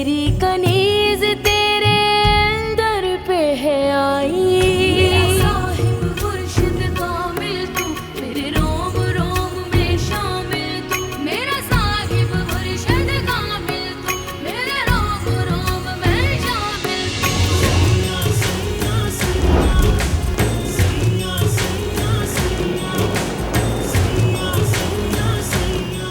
मेरी कनीज तेरे दर पे है आई। साहिब मुर्शिद कामिल तू, मेरे रोम रोम में शामिल तू। मेरा साहिब मुर्शिद कामिल तू, मेरे रोम रोम में शामिल तू। सैया सैया सैया सैया सैया सैया सैया सैया।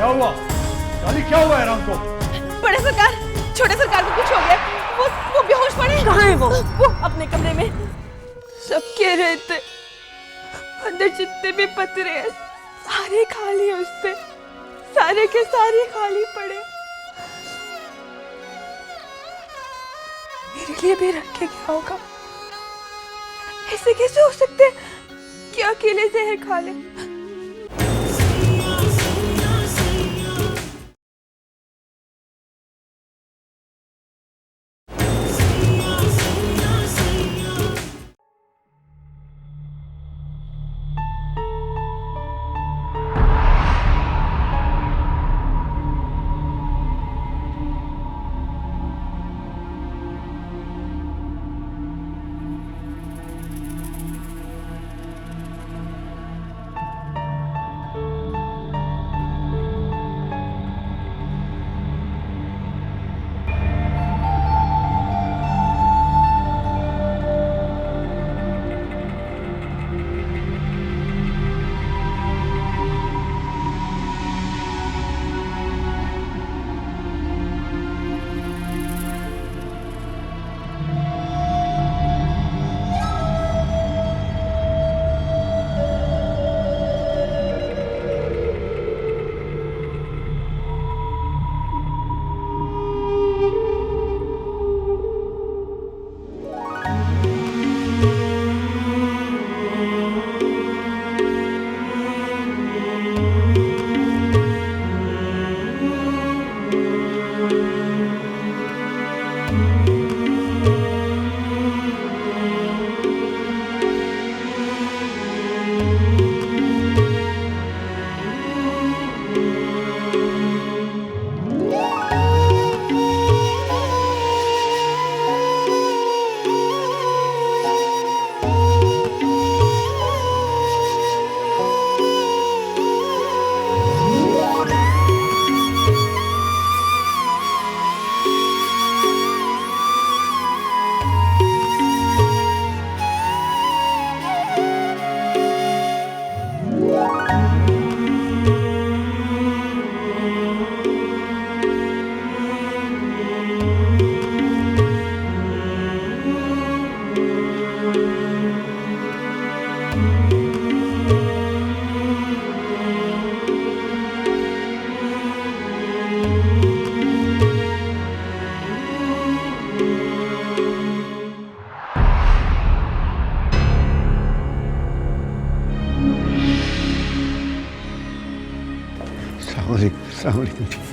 क्या हुआ काली, क्या हुआ है राम को? बड़े सरकार, छोटे सरकार को कुछ हो गया। वो बेहोश पड़े। कहाँ है वो अपने कमरे में। सब कह रहे थे अंदर जितने भी पतरे हैं सारे खाली है, उसपे सारे के सारे खाली पड़े। मेरे लिए भी रख के गया होगा। ऐसे कैसे हो सकते हैं कि अकेले जहर खा ले।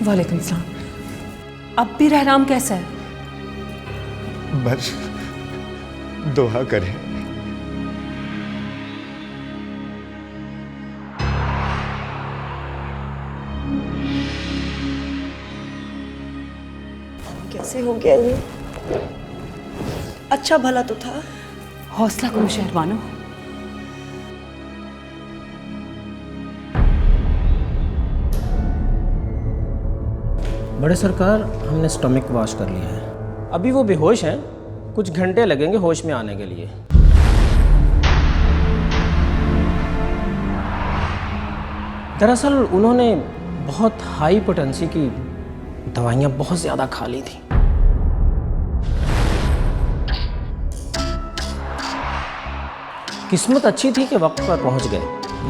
वालेकुम सलाम। अब भी रहराम कैसा है? बस दुआ करें। कैसे हो गया ये? अच्छा भला तो था। हौसला करो शहरबानो। बड़े सरकार, हमने स्टमक वॉश कर लिया है। अभी वो बेहोश हैं, कुछ घंटे लगेंगे होश में आने के लिए। दरअसल उन्होंने बहुत हाई पोटेंसी की दवाइयाँ बहुत ज़्यादा खा ली थी। किस्मत अच्छी थी कि वक्त पर पहुंच गए,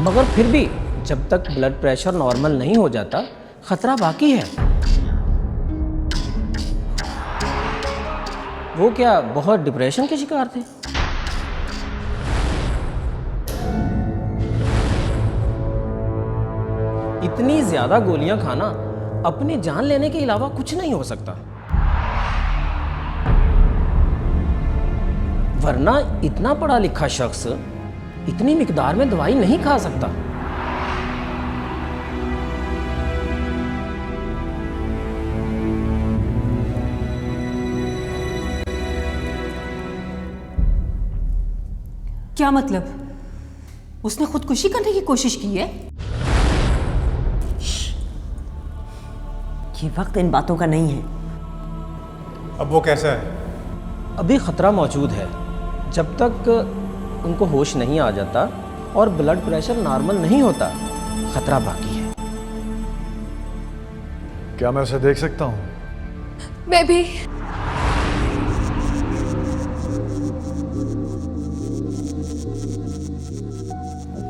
मगर फिर भी जब तक ब्लड प्रेशर नॉर्मल नहीं हो जाता खतरा बाकी है। वो क्या बहुत डिप्रेशन के शिकार थे? इतनी ज्यादा गोलियां खाना अपनी जान लेने के अलावा कुछ नहीं हो सकता, वरना इतना पढ़ा लिखा शख्स इतनी मिकदार में दवाई नहीं खा सकता। क्या मतलब? उसने खुदकुशी करने की कोशिश की है? ये वक्त इन बातों का नहीं है। अब वो कैसा है? अभी ख़तरा मौजूद है। जब तक उनको होश नहीं आ जाता और ब्लड प्रेशर नॉर्मल नहीं होता, ख़तरा बाकी है। क्या मैं उसे देख सकता हूँ? मैं भी।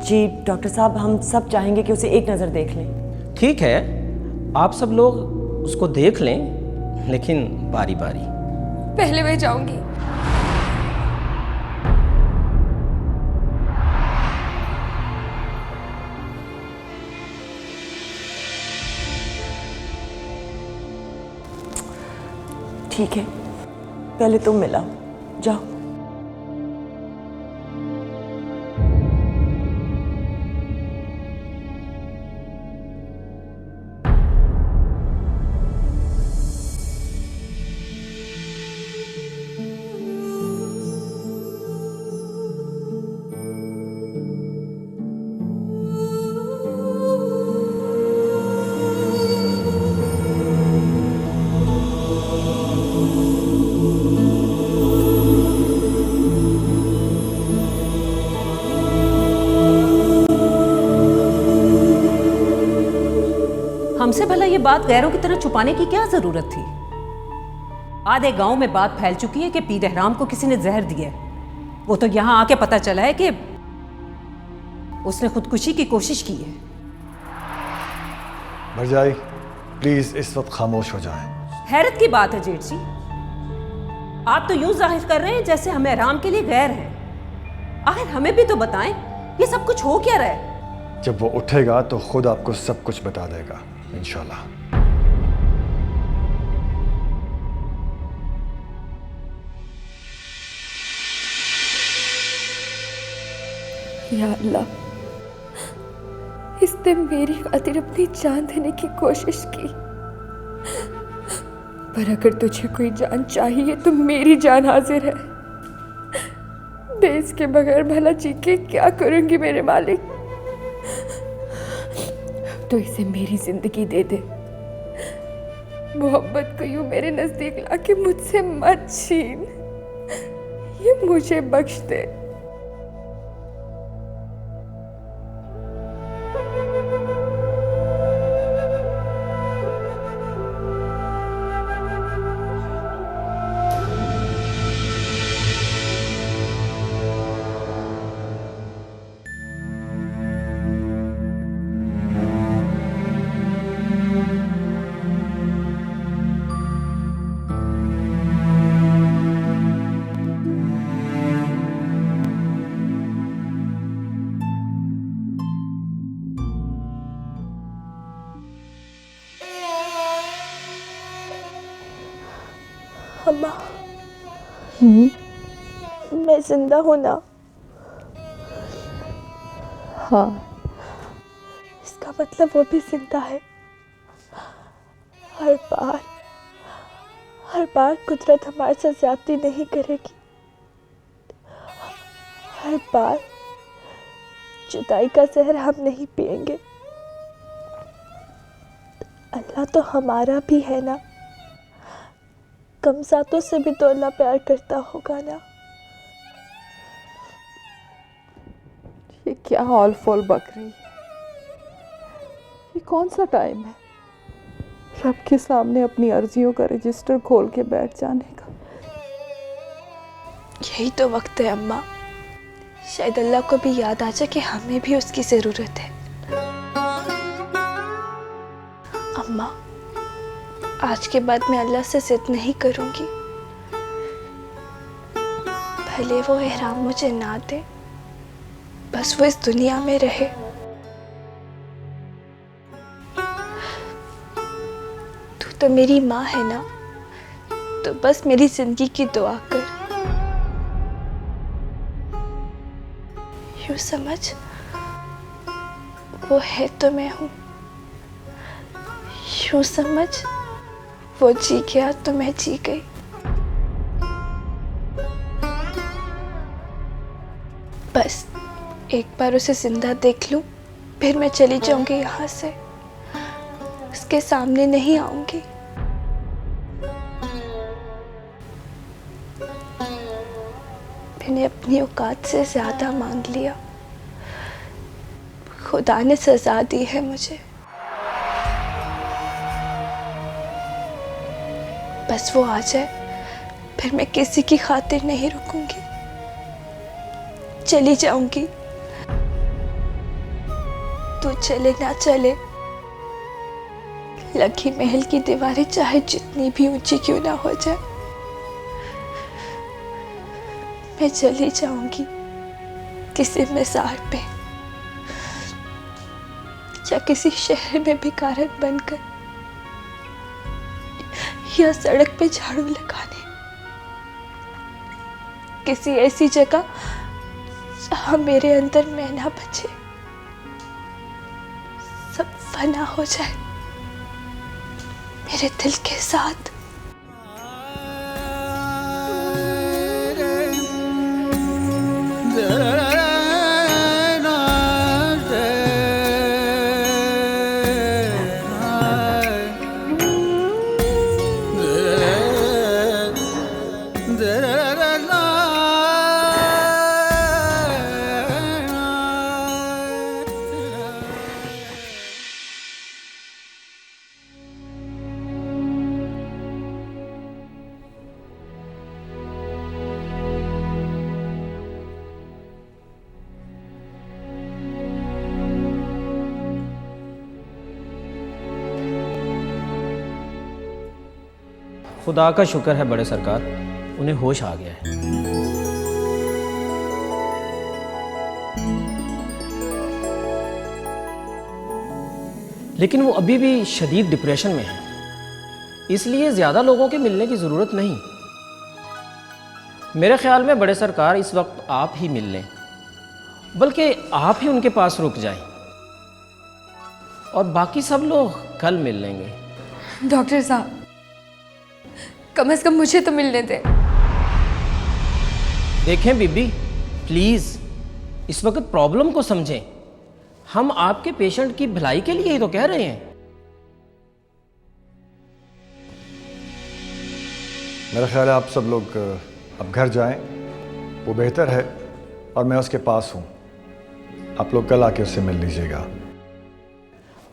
जी डॉक्टर साहब, हम सब चाहेंगे कि उसे एक नज़र देख लें। ठीक है, आप सब लोग उसको देख लें, लेकिन बारी बारी। पहले मैं जाऊंगी। ठीक है, पहले तुम मिलाओ, जाओ। हमसे भला ये बात गैरों की तरह छुपाने की क्या जरूरत थी? आधे गांव में बात फैल चुकी है कि पीर एहराम को किसी ने जहर दिया है। वो तो यहां आके पता चला है कि उसने खुदकुशी की कोशिश की है। भरजाई, प्लीज इस वक्त खामोश हो जाएं। हैरत की बात है जेठ जी, आप तो यूं जाहिर कर रहे हैं जैसे हम एहराम के लिए गैर हैं। आखिर हमें भी तो बताएं, ये सब कुछ हो क्या रहा है? जब वो उठेगा तो खुद आपको सब कुछ बता देगा, इंशाल्लाह। या अल्लाह, इसने मेरी खातिर अपनी जान देने की कोशिश की, पर अगर तुझे कोई जान चाहिए तो मेरी जान हाजिर है। दे इसके बगैर भला जी के क्या करूंगी मेरे मालिक। तो इसे मेरी जिंदगी दे दे। मोहब्बत को यूं मेरे नजदीक लाके मुझसे मत छीन, ये मुझे बख्श दे। अम्मा, मैं जिंदा हूं ना? हाँ, इसका मतलब वो भी जिंदा है। हर बार कुदरत हमारे साथ ज्यादती नहीं करेगी। हर बार जुदाई का जहर हम नहीं पिएंगे। अल्लाह तो हमारा भी है ना, कमज़ातों से भी तो अल्लाह प्यार करता होगा ना। ये क्या हॉल फॉल बक रही है? ये कौन सा टाइम है रब के सामने अपनी अर्जियों का रजिस्टर खोल के बैठ जाने का? यही तो वक्त है अम्मा, शायद अल्लाह को भी याद आ जाए कि हमें भी उसकी ज़रूरत है। अम्मा, आज के बाद मैं अल्लाह से जिद नहीं करूंगी। भले वो एहराम मुझे ना दे, बस वो इस दुनिया में रहे। तू तो मेरी माँ है ना, तो बस मेरी जिंदगी की दुआ कर। यूं समझ, वो है तो मैं हूं। यूं समझ, वो जी गया तो मैं जी गई। बस एक बार उसे जिंदा देख लूं, फिर मैं चली जाऊंगी यहाँ से, उसके सामने नहीं आऊंगी। मैंने अपनी औकात से ज्यादा मांग लिया, खुदा ने सजा दी है मुझे। बस वो आ जाए, फिर मैं किसी की खातिर नहीं रुकूंगी, चली जाऊंगी। तू चले ना चले, लकी महल की दीवारें चाहे जितनी भी ऊंची क्यों ना हो जाए, मैं चली जाऊंगी किसी मज़ार पे या किसी शहर में भिखारन बनकर, या सड़क पे झाड़ू लगाने, किसी ऐसी जगह जहां मेरे अंदर मैं ना बचे, सब फना हो जाए मेरे दिल के साथ। खुदा का शुक्र है बड़े सरकार, उन्हें होश आ गया है। लेकिन वो अभी भी शदीद डिप्रेशन में है, इसलिए ज़्यादा लोगों के मिलने की ज़रूरत नहीं। मेरे ख्याल में बड़े सरकार इस वक्त आप ही मिल लें, बल्कि आप ही उनके पास रुक जाएं और बाकी सब लोग कल मिल लेंगे। डॉक्टर साहब, कम से कम मुझे तो मिलने दें। देखें बीबी, प्लीज़ इस वक्त प्रॉब्लम को समझें। हम आपके पेशेंट की भलाई के लिए ही तो कह रहे हैं। मेरा ख्याल है आप सब लोग अब घर जाएं, वो बेहतर है, और मैं उसके पास हूँ। आप लोग कल आके उससे मिल लीजिएगा।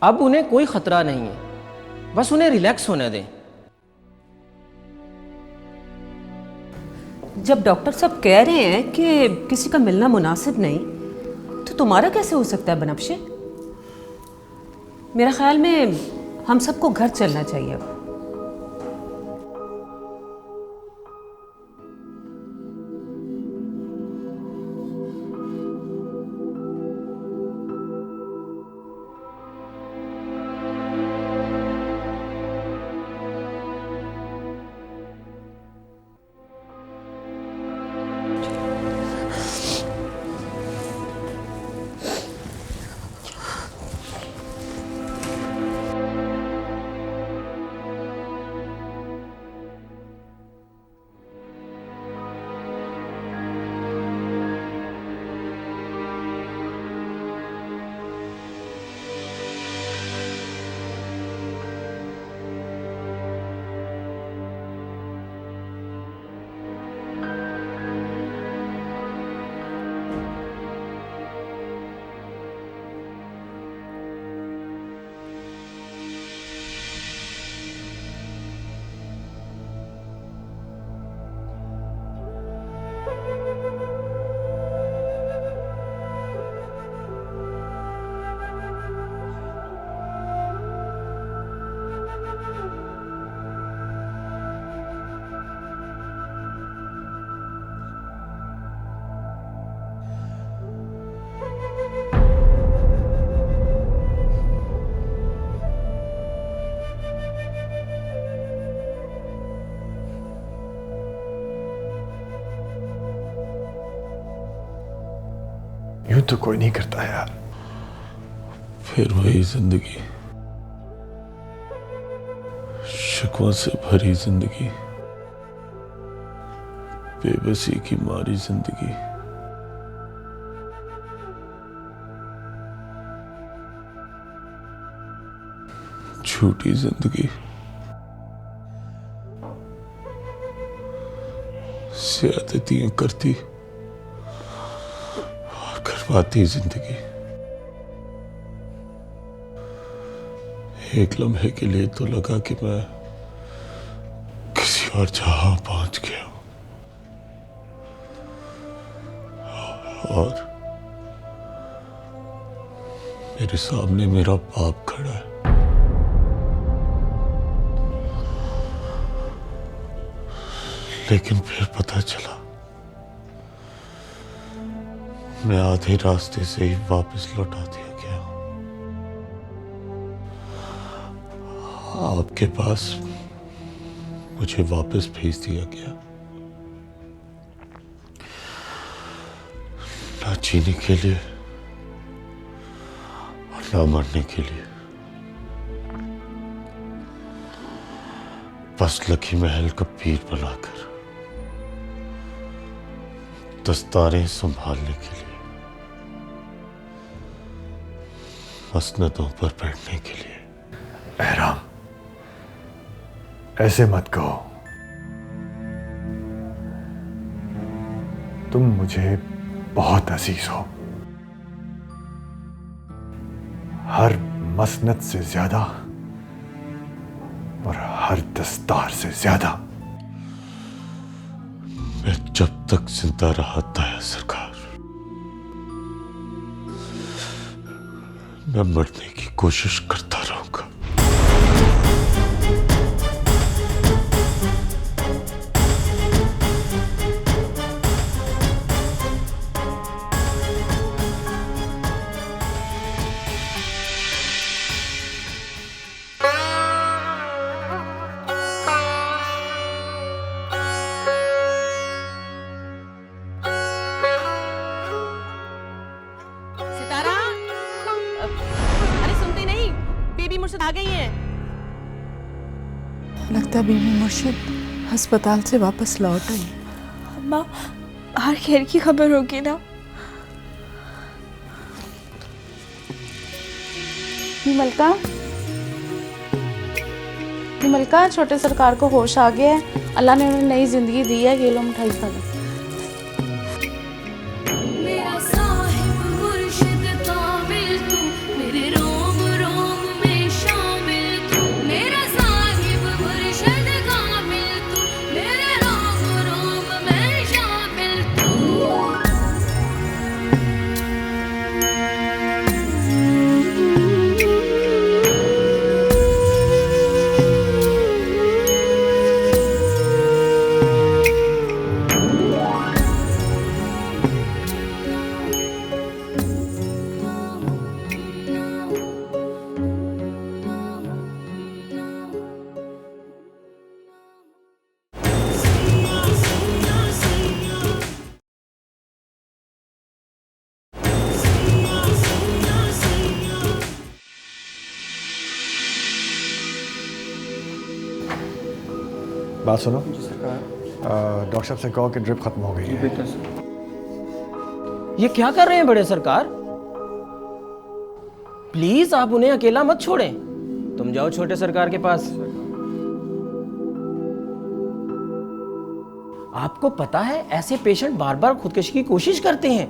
अब उन्हें कोई ख़तरा नहीं है, बस उन्हें रिलैक्स होने दें। जब डॉक्टर साहब कह रहे हैं कि किसी का मिलना मुनासिब नहीं, तो तुम्हारा कैसे हो सकता है बनफ्शे? मेरा ख्याल में हम सबको घर चलना चाहिए अब। यूं तो कोई नहीं करता यार। फिर वही जिंदगी, शिकवा से भरी जिंदगी, बेबसी की मारी जिंदगी, झूठी जिंदगी, ज्यादतियां करती और करवाती जिंदगी। एक लम्हे के लिए तो लगा कि मैं किसी और जहां पहुंच गया हूं, और मेरे सामने मेरा बाप खड़ा है। लेकिन फिर पता चला मैं आधे रास्ते से ही वापस लौटा दिया गया। आपके पास मुझे वापस भेज दिया गया, ना जीने के लिए और ना मरने के लिए। बस लकी महल का पीर बनाकर दस्तारें संभालने के लिए, मसनदों पर बैठने के लिए। बहराम, ऐसे मत कहो। तुम मुझे बहुत अजीज हो, हर मसनद से ज्यादा और हर दस्तार से ज्यादा। मैं जब तक जिंदा रहा ताया सरकार, मैं मरने की कोशिश करता रहूंगा। सितारा, अरे सुनती नहीं, बीबी मुर्शिद आ गई हैं। लगता बीबी मुर्शिद अस्पताल से वापस लौट आई। अम्मा, बाहर खैर की खबर होगी ना? विमलका, विमलका, छोटे सरकार को होश आ गया है। अल्लाह ने उन्हें नई जिंदगी दी है। ये लो मिठाई खा लो। बात सुनो जी सरकार। डॉक्टर साहब से कहो कि ड्रिप खत्म हो गई है। ये क्या कर रहे हैं बड़े सरकार? प्लीज आप उन्हें अकेला मत छोड़ें। तुम जाओ छोटे सरकार के पास। आपको पता है ऐसे पेशेंट बार बार खुदकुशी की कोशिश करते हैं।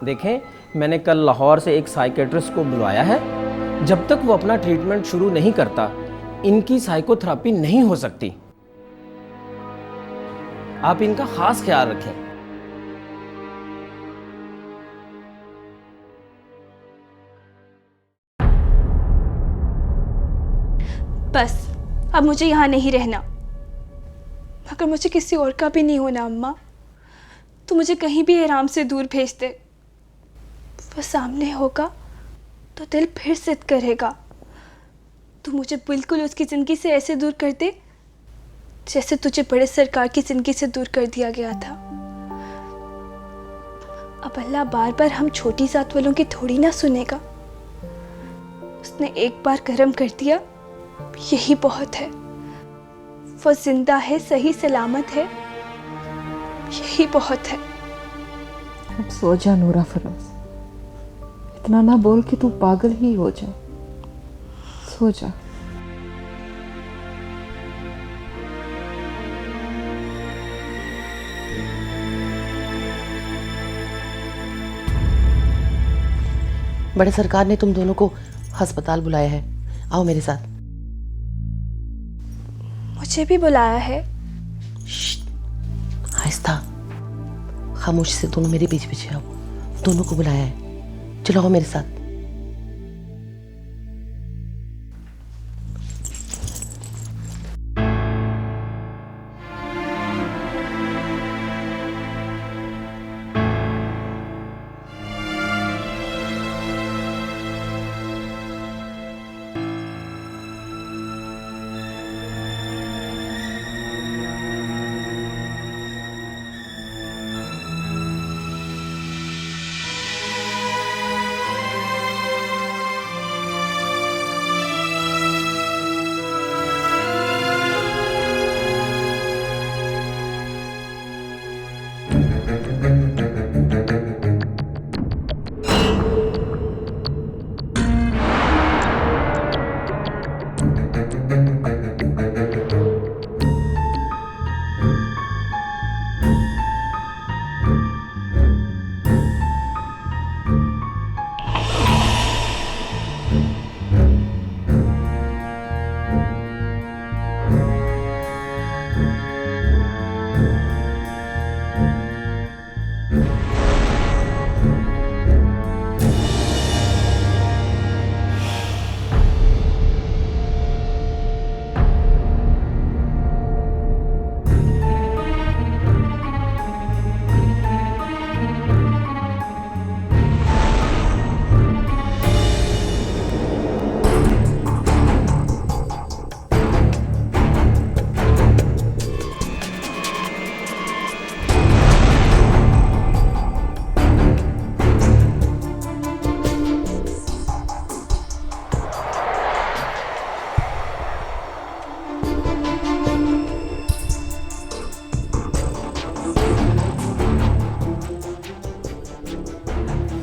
देखें, मैंने कल लाहौर से एक साइकेट्रिस्ट को बुलवाया है। जब तक वो अपना ट्रीटमेंट शुरू नहीं करता, इनकी साइकोथेरेपी नहीं हो सकती। आप इनका खास ख्याल रखें। बस अब मुझे यहाँ नहीं रहना। अगर मुझे किसी और का भी नहीं होना अम्मा, तो मुझे कहीं भी आराम से दूर भेज दे। वो सामने होगा तो दिल फिर जिद करेगा। तू मुझे बिल्कुल उसकी ज़िंदगी से ऐसे दूर कर दे जैसे तुझे बड़े सरकार की ज़िंदगी से दूर कर दिया गया था। अब अल्लाह बार बार हम छोटी जात वालों की थोड़ी ना सुनेगा। उसने एक बार करम कर दिया, यही बहुत है। वो जिंदा है, सही सलामत है, यही बहुत है। अब सो जा नूरा फिरोज, इतना ना बोल कि तू पागल ही हो जाए। सो जा। बड़े सरकार ने तुम दोनों को अस्पताल बुलाया है, आओ मेरे साथ। मुझे भी बुलाया है। आहिस्ता, खामोशी से दोनों मेरे पीछे पीछे आओ। दोनों को बुलाया है, चलो आओ मेरे साथ।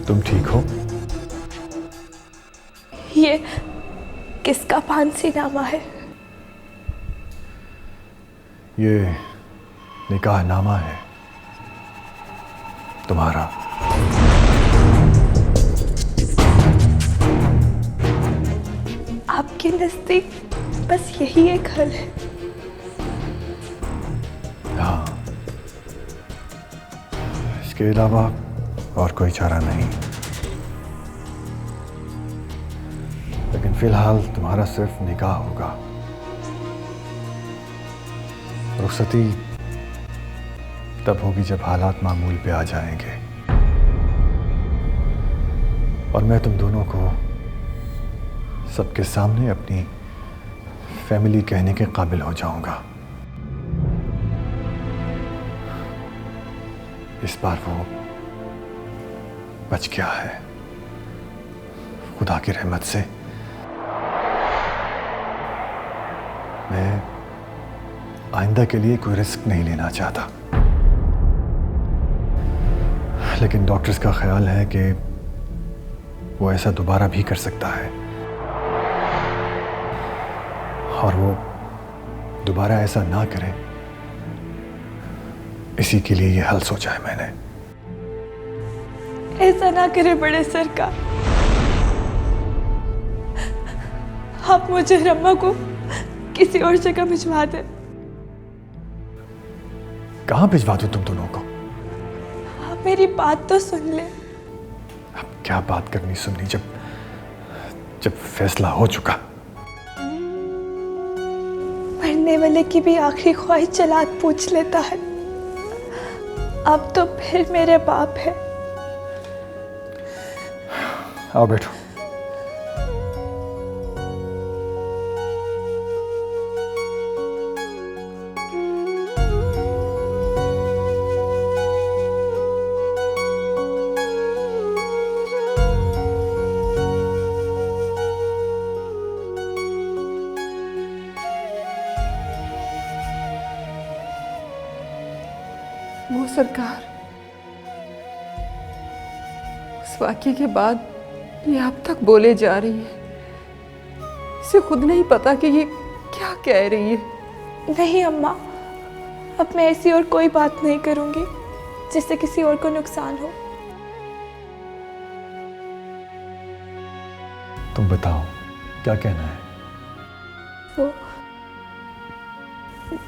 तुम ठीक हो? ये किसका फांसीनामा है? ये निकाहनामा है तुम्हारा। आपके नजदीक बस यही एक हल है। हाँ, इसके अलावा और कोई चारा नहीं। लेकिन फिलहाल तुम्हारा सिर्फ निकाह होगा। रुखसती तब होगी जब हालात मामूल पे आ जाएंगे और मैं तुम दोनों को सबके सामने अपनी फैमिली कहने के काबिल हो जाऊंगा। इस बार वो बच गया है खुदा की रहमत से। मैं आइंदा के लिए कोई रिस्क नहीं लेना चाहता, लेकिन डॉक्टर्स का ख्याल है कि वो ऐसा दोबारा भी कर सकता है और वो दोबारा ऐसा ना करे, इसी के लिए ये हल सोचा है मैंने। ऐसा ना करे बड़े सरकार, आप मुझे रम्मा को किसी और जगह भिजवा दे। कहां भिजवा दूं तुम दोनों को? आप मेरी बात तो सुन ले। अब क्या बात करनी सुननी जब फैसला हो चुका। मरने वाले की भी आखिरी ख्वाहिश जलाद पूछ लेता है। अब तो फिर मेरे बाप है। आओ बैठो। वो सरकार, उस वाक़ये के बाद ये अब तक बोले जा रही है, इसे खुद नहीं पता कि ये क्या कह रही है। नहीं अम्मा, अब मैं ऐसी और कोई बात नहीं करूंगी जिससे किसी और को नुकसान हो। तुम बताओ क्या कहना है? वो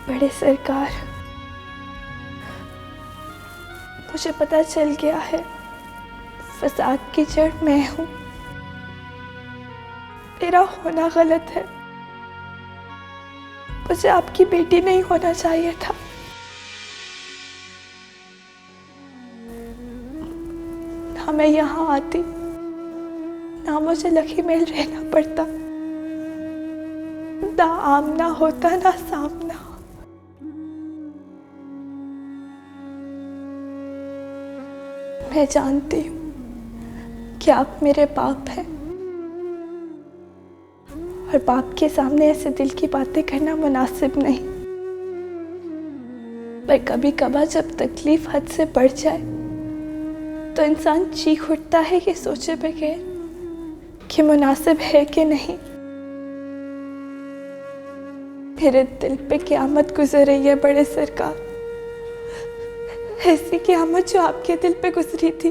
बड़े सरकार, मुझे पता चल गया है फसाद की जड़ मैं हूं। मेरा होना गलत है, मुझे आपकी बेटी नहीं होना चाहिए था। ना मैं यहाँ आती, ना मुझे लखी महल रहना पड़ता, ना आमना होता ना सामना। मैं जानती हूँ कि आप मेरे बाप हैं और बाप के सामने ऐसे दिल की बातें करना मुनासिब नहीं। पर कभी कभार जब तकलीफ हद से बढ़ जाए तो इंसान चीख उठता है ये सोचे बगैर कि मुनासिब है कि नहीं। मेरे दिल पे क़यामत गुजर रही है बड़े सरकार, ऐसी क़यामत जो आपके दिल पे गुजरी थी,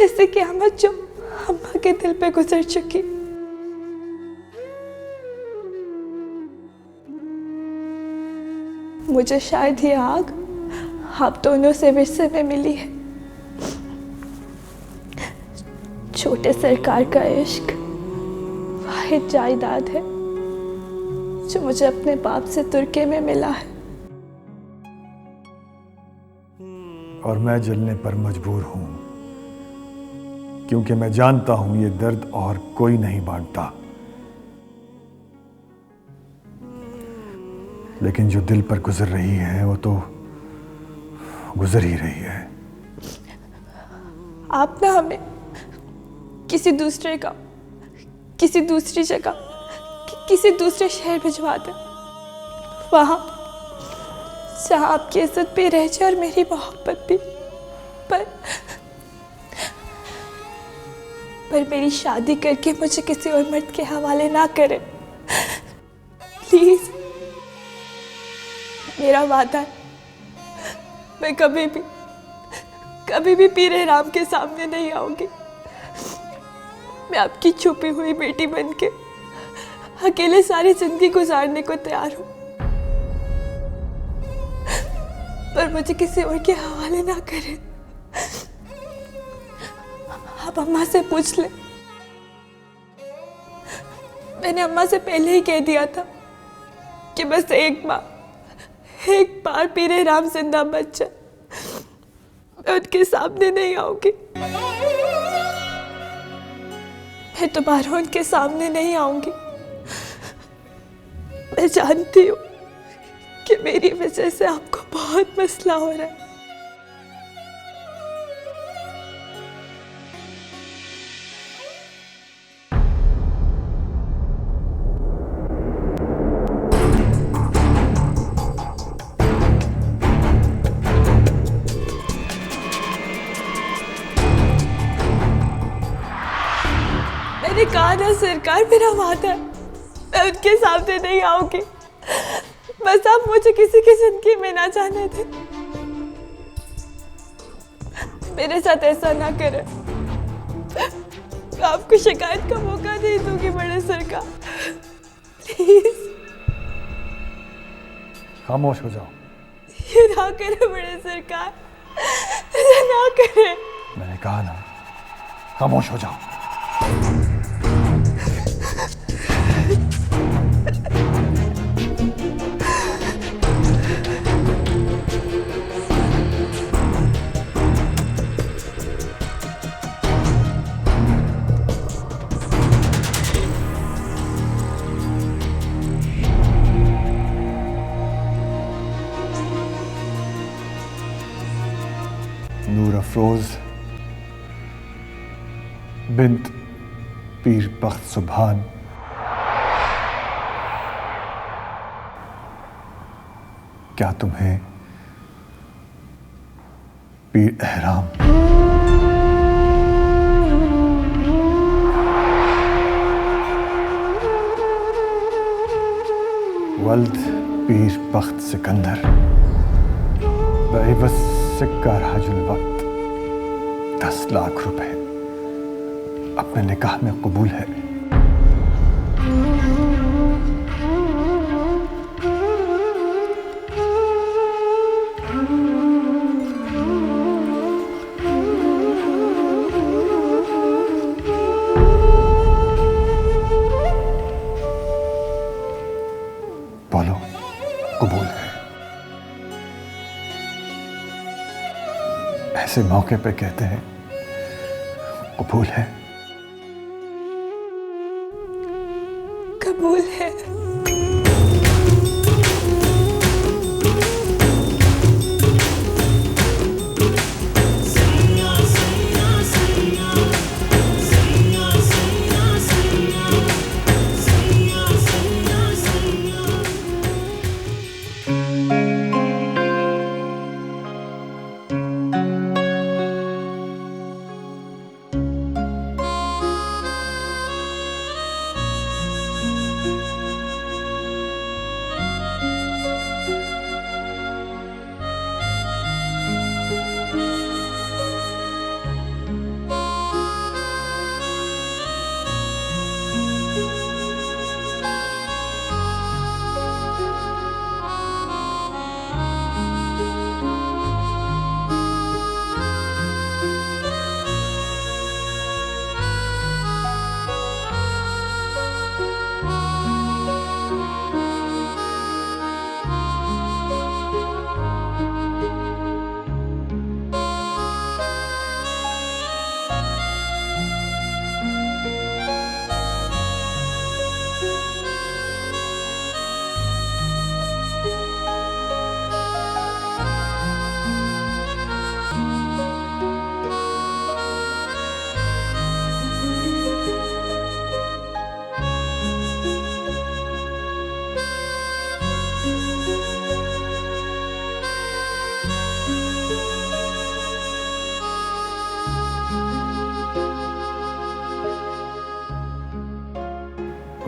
ऐसी क़यामत जो अम्मा के दिल पे गुजर चुकी। मुझे शायद ये आग आप दोनों से विरसे में मिली है। छोटे सरकार का इश्क वाहिद जायदाद है जो मुझे अपने बाप से तुर्की में मिला है। और मैं जलने पर मजबूर हूं क्योंकि मैं जानता हूं ये दर्द और कोई नहीं बांटता। लेकिन जो दिल पर गुजर रही है वो तो गुजर ही रही है। आप ना हमें किसी दूसरे गांव, किसी दूसरी जगह, किसी दूसरे शहर भिजवा दें, वहां जहां आपकी इज्जत भी रह जाए और मेरी मोहब्बत भी। पर मेरी शादी करके मुझे किसी और मर्द के हवाले ना करें प्लीज। मेरा वादा है, मैं कभी भी पीरे राम के सामने नहीं आऊंगी। मैं आपकी छुपी हुई बेटी बनके अकेले सारी जिंदगी गुजारने को तैयार हूं, पर मुझे किसी और के हवाले ना करें। आप अम्मा से पूछ ले, मैंने अम्मा से पहले ही कह दिया था कि बस एक बार पीरे राम जिंदा बच जाए, मैं उनके सामने नहीं आऊंगी। मैं दोबारा उनके सामने नहीं आऊंगी। मैं जानती हूँ कि मेरी वजह से आपको बहुत मसला हो रहा है। मैंने कहा ना सरकार, मेरा वादा है, मैं उनके सामने नहीं आऊंगी। बस आप मुझे किसी की जिंदगी में ना जाने दें। मेरे साथ ऐसा ना करें, मैं आपको शिकायत का मौका नहीं दूंगी बड़े सरकार, प्लीज। खामोश हो जाओ। ये ना करें बड़े सरकार, ऐसा ना करें। मैंने कहा ना, खामोश हो जाओ। नूर अफरोज बिन्त पीर बख्त सुभान क्या तुम्हें पीर एहराम वल्द पीर बख्त सिकंदर बेबस सिक्का राजुल वक्त 10 लाख रुपए अपने निकाह में कबूल है। बोलो कबूल है। ऐसे मौके पे कहते हैं कबूल है। कबूल है।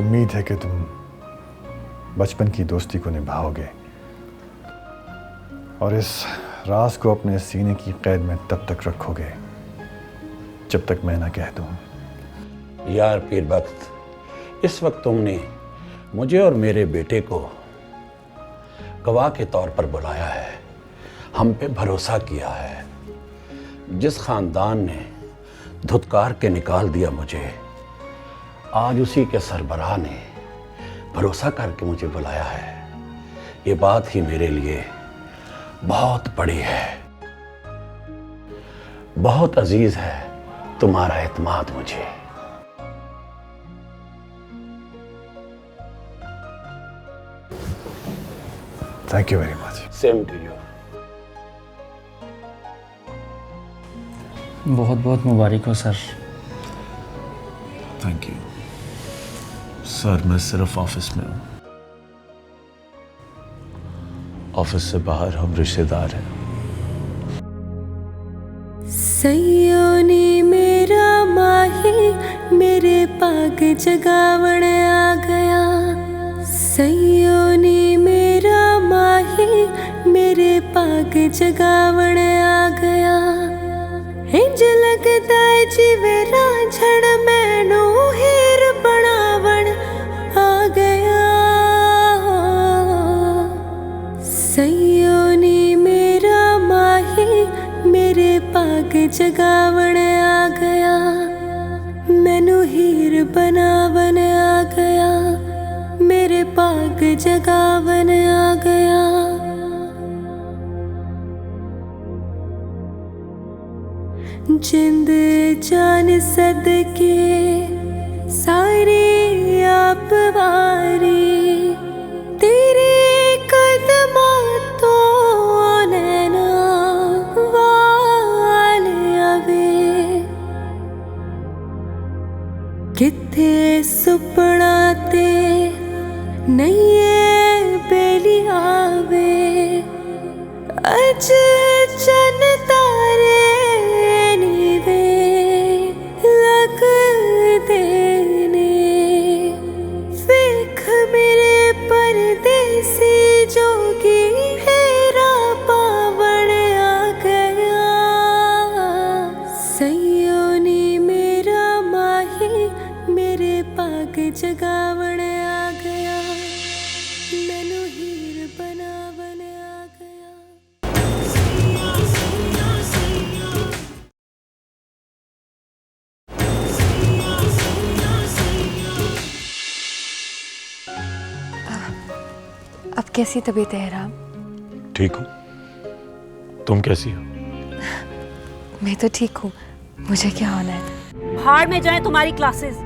उम्मीद है कि तुम बचपन की दोस्ती को निभाओगे और इस राज को अपने सीने की कैद में तब तक रखोगे जब तक मैं ना कह दूं। यार पीर बख्त, इस वक्त तुमने मुझे और मेरे बेटे को गवाह के तौर पर बुलाया है, हम पे भरोसा किया है। जिस खानदान ने धुतकार के निकाल दिया मुझे, आज उसी के सरबराह ने भरोसा करके मुझे बुलाया है। ये बात ही मेरे लिए बहुत बड़ी है। बहुत अजीज है तुम्हारा एतमाद मुझे। Thank you very much. Same to you. बहुत बहुत मुबारक हो सर। Thank you sir. मैं सिर्फ ऑफिस में हूँ, ऑफिस से बाहर हम रिश्तेदार हैं। सैयोनी मेरा माही मेरे पाग जगावण आ गया। सैयोनी मेरा माही मेरे पाग जगावण आ गया। इंज लगदा जिवे रांझण मैनू हीर बनावण आ गया। सैयोनी मेरा माही मेरे पाग जगावण आ गया। मैनू हीर बनावन आ गया। मेरे पाग जगावन आ गया। जिंद जान सदके सारी आप वारी तेरे कदमां तो नैना वाल आवे। किथे सुपना ते नहीं बेली आवे। अज चन तारे साइयों ने मेरा माही मेरे पाग जगावण आ गया मैनू हीर बनावण आ गया सैया सैया सैया सैया सैया सैया। अब कैसी तबीयत है इहराम? ठीक हूँ। तुम कैसी हो? मैं तो ठीक हूँ। मुझे क्या होना है? भाड़ में जाए तुम्हारी क्लासेस।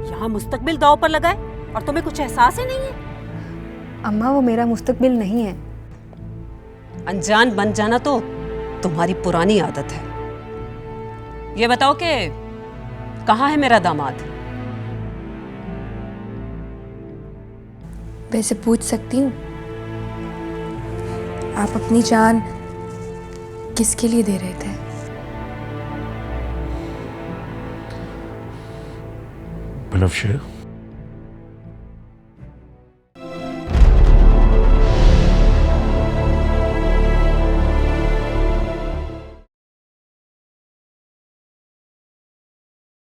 यहाँ मुस्तकबिल दांव पर लगाए और तुम्हें कुछ एहसास ही नहीं है। अम्मा वो मेरा मुस्तकबिल नहीं है। अनजान बन जाना तो तुम्हारी पुरानी आदत है। ये बताओ कि कहाँ है मेरा दामाद? वैसे पूछ सकती हूँ, आप अपनी जान किसके लिए दे रहे थे? बनफ्शे,